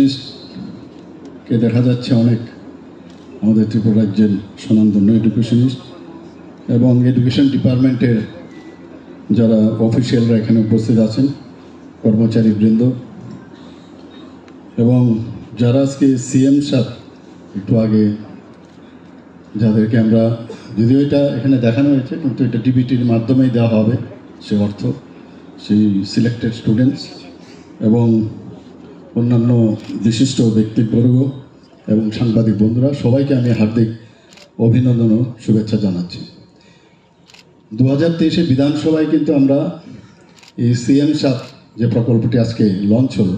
এডুকেশনিস্টকে দেখা যাচ্ছে অনেক আমাদের ত্রিপুরা রাজ্যের স্বনামধন্য এডুকেশনিস্ট এবং এডুকেশন ডিপার্টমেন্টের যারা অফিসিয়ালরা এখানে উপস্থিত আছেন, কর্মচারীবৃন্দ এবং যারা আজকে সিএম সাহেব একটু আগে যাদেরকে আমরা, যদিও এটা এখানে দেখানো হয়েছে কিন্তু এটা ডিবিটির মাধ্যমেই দেওয়া হবে সে অর্থ, সেই সিলেক্টেড স্টুডেন্টস এবং অন্যান্য বিশিষ্ট ব্যক্তিবর্গ এবং সাংবাদিক বন্ধুরা, সবাইকে আমি হার্দিক অভিনন্দন ও শুভেচ্ছা জানাচ্ছি। 2023 বিধানসভায় কিন্তু আমরা এই সিএম সাত যে প্রকল্পটি আজকে লঞ্চ হলো,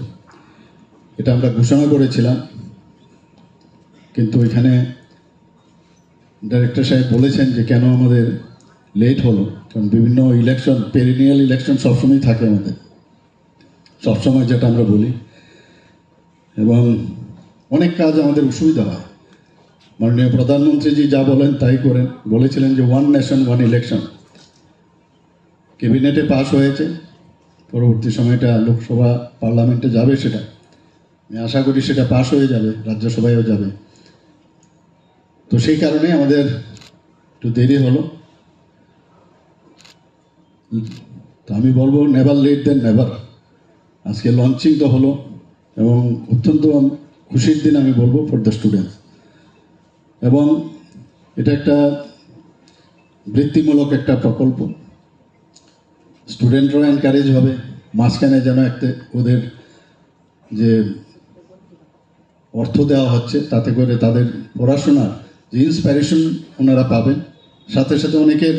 এটা আমরা ঘোষণা করেছিলাম, কিন্তু এখানে ডাইরেক্টর সাহেব বলেছেন যে কেন আমাদের লেট হলো, কারণ বিভিন্ন ইলেকশন, পেরিনিয়াল ইলেকশন সবসময় থাকে আমাদের, সবসময় যেটা আমরা বলি, এবং অনেক কাজ আমাদের অসুবিধা হয়। মাননীয় প্রধানমন্ত্রীজি যা বলেন তাই করেন, বলেছিলেন যে 1 নেশন 1 ইলেকশন, ক্যাবিনেটে পাস হয়েছে, পরবর্তী সময়টা লোকসভা পার্লামেন্টে যাবে, সেটা আমি আশা করি সেটা পাস হয়ে যাবে, রাজ্যসভায়ও যাবে। তো সেই কারণে আমাদের একটু দেরি হলো। তো আমি বলবো নেভার লেট দেন নেভার। আজকে লঞ্চিং তো হলো এবং অত্যন্ত খুশির দিন আমি বলবো ফর দ্য স্টুডেন্টস, এবং এটা একটা বৃত্তিমূলক একটা প্রকল্প, স্টুডেন্টরাও এনকারেজ হবে, মাঝখানে যেন একটা ওদের যে অর্থ দেওয়া হচ্ছে তাতে করে তাদের পড়াশোনার যে ইন্সপিরেশন ওনারা পাবেন, সাথে সাথে অনেকের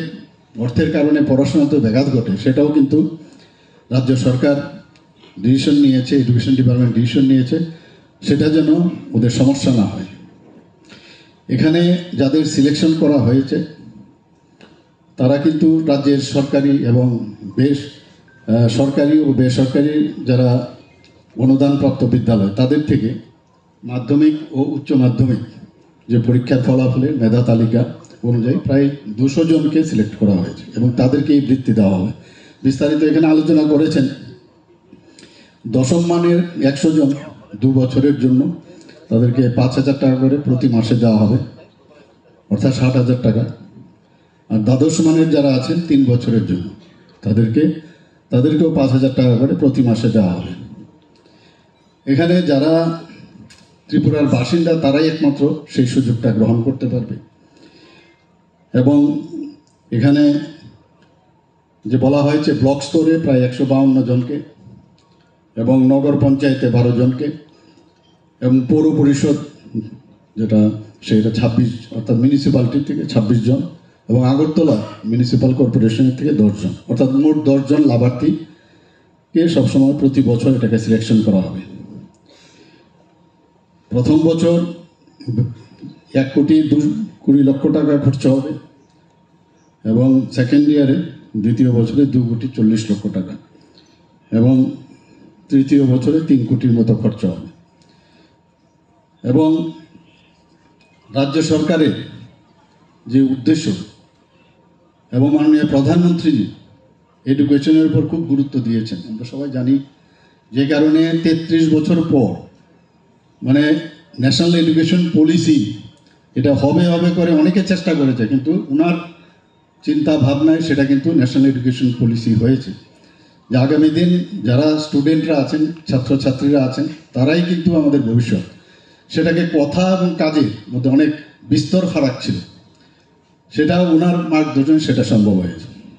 অর্থের কারণে পড়াশোনাতে ব্যাঘাত ঘটে, সেটাও কিন্তু রাজ্য সরকার ডিসিশন নিয়েছে, এডুকেশন ডিপার্টমেন্ট ডিসিশন নিয়েছে, সেটা যেন ওদের সমস্যা না হয়। এখানে যাদের সিলেকশন করা হয়েছে তারা কিন্তু রাজ্যের সরকারি এবং সরকারি ও বেসরকারি যারা অনুদানপ্রাপ্ত বিদ্যালয় তাদের থেকে মাধ্যমিক ও উচ্চ মাধ্যমিক যে পরীক্ষার ফলাফলের মেধা তালিকা অনুযায়ী প্রায় 200 জনকে সিলেক্ট করা হয়েছে এবং তাদেরকে এই বৃত্তি দেওয়া হবে। বিস্তারিত এখানে আলোচনা করেছেন। দশম মানের 100 জন 2 বছরের জন্য তাদেরকে 5,000 টাকা করে প্রতি মাসে দেওয়া হবে, অর্থাৎ 60,000 টাকা। আর দ্বাদশ মানের যারা আছেন 3 বছরের জন্য তাদেরকেও 5,000 টাকা করে প্রতি মাসে দেওয়া হবে। এখানে যারা ত্রিপুরার বাসিন্দা তারাই একমাত্র সেই সুযোগটা গ্রহণ করতে পারবে। এবং এখানে যে বলা হয়েছে ব্লক স্তরে প্রায় 152 জনকে এবং নগর পঞ্চায়েতে 12 জনকে এবং পৌর পরিষদ যেটা সেটা 26, অর্থাৎ মিউনিসিপ্যালিটি থেকে 26 জন এবং আগরতলা মিউনিসিপ্যাল কর্পোরেশনের থেকে 10 জন, অর্থাৎ মোট 10 জন লাভার্থীকে সবসময় প্রতি বছর এটাকে সিলেকশন করা হবে। প্রথম বছর 1,20,00,000 টাকা খরচ হবে এবং সেকেন্ড ইয়ারে দ্বিতীয় বছরে 2,40,00,000 টাকা এবং তৃতীয় বছরে 3 কোটির মতো খরচ হবে। এবং রাজ্য সরকারের যে উদ্দেশ্য এবং মাননীয় প্রধানমন্ত্রী এডুকেশনের উপর খুব গুরুত্ব দিয়েছেন, আমরা সবাই জানি, যে কারণে 33 বছর পর মানে ন্যাশনাল এডুকেশন পলিসি এটা হবে করে অনেকে চেষ্টা করেছে, কিন্তু ওনার চিন্তা ভাবনায় সেটা কিন্তু ন্যাশনাল এডুকেশন পলিসি হয়েছে, যে আগামী দিন যারা স্টুডেন্টরা আছেন, ছাত্রছাত্রীরা আছেন, তারাই কিন্তু আমাদের ভবিষ্যৎ। সেটাকে কথা এবং কাজের মধ্যে অনেক বিস্তর ফারাক ছিল, সেটা ওনার মার্গদর্শনে সেটা সম্ভব হয়েছে।